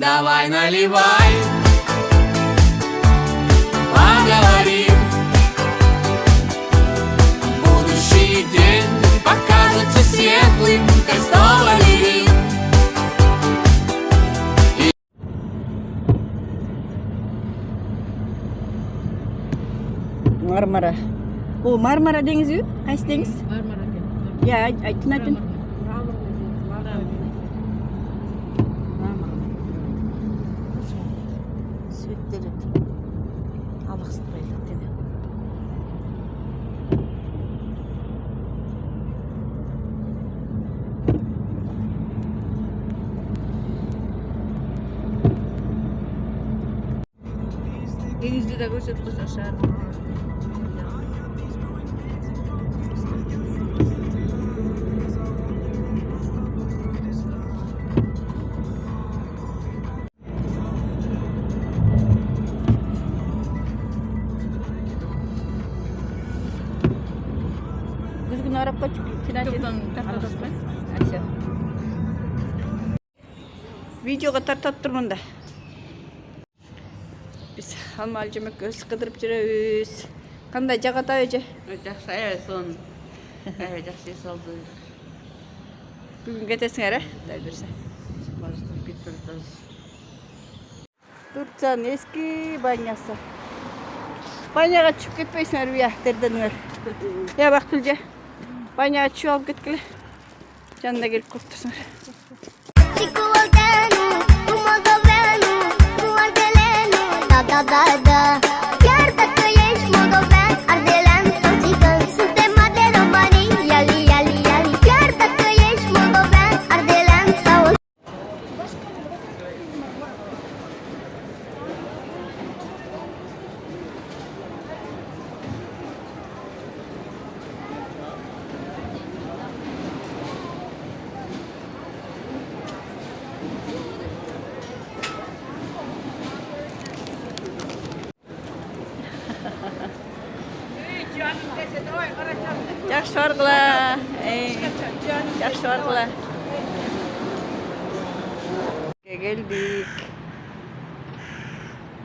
Давай наливай, поговорим. Будущий день покажется светлым, как снова лирим. Marmara. Oh, Marmara Denizi. Kaç deniz? Marmara. Ya, Aytın. Sütleri. Alıqsız böyle dedi. Denizli de gösteririz aşağı. Düzgün araba çık. Videoga tartap turmun da. Biz halmal jemek göz kıdırıp жүрөбүз. Kандай жагата эже? Жақсы сон. Жақсы салды. Бүгүн кетесиңер, дай берсе. Базып кетtirdiz. Турцияның eski банясы. Баняға чүп кетпейсіңер уя терденіңер. Я бақ түлже. Баняға чүп алып кеткілі. Жанына келіп көп тұрсыңыр. Yaxşı varqıla. Yaxşı varqıla. Geldik.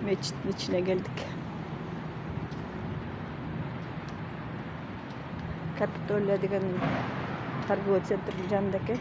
Meçitin içine geldik. Kapitolya degan торговый центрдің жанындaki.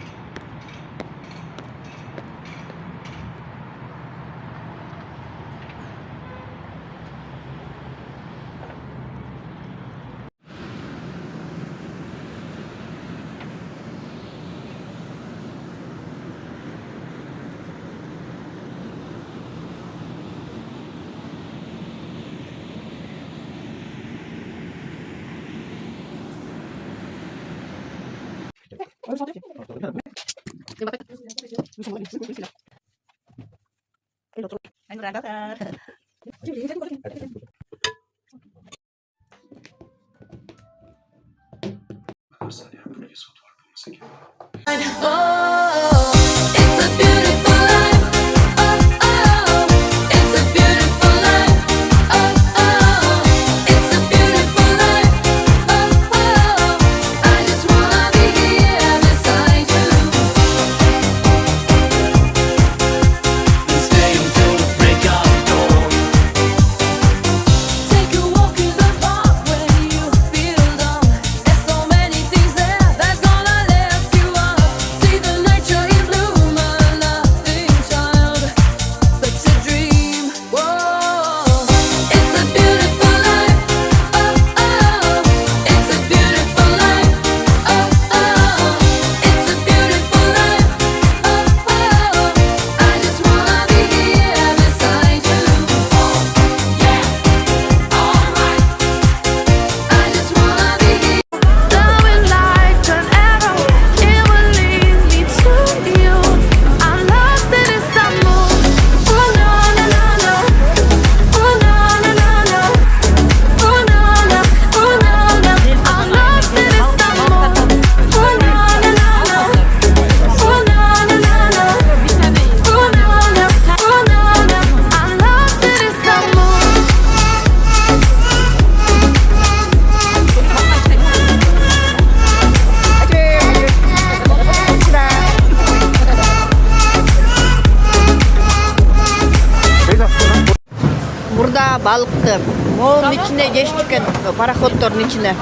balıktı. Moğolun içine geçtikken paraходтардың içine.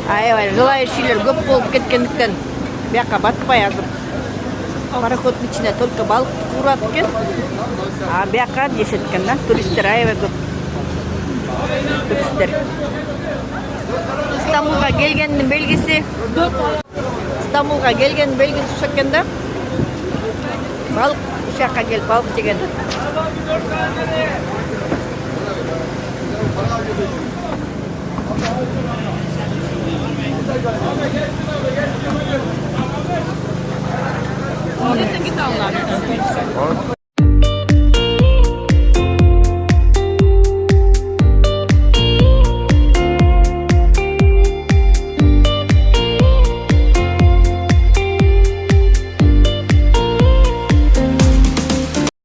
Аябай желающийлер көп болып кеткендіктен бияққа батпай азыр. Пароходтың içine только балық қуырады екен. А бияққа дешет екен да. Туристер аябай көп. Туристер. İstanbul'a gelgenin belgesi. İstanbul'a gelgenin belgesi şu şekilde. Balık uşakka gelip balık çeken. Git Allah.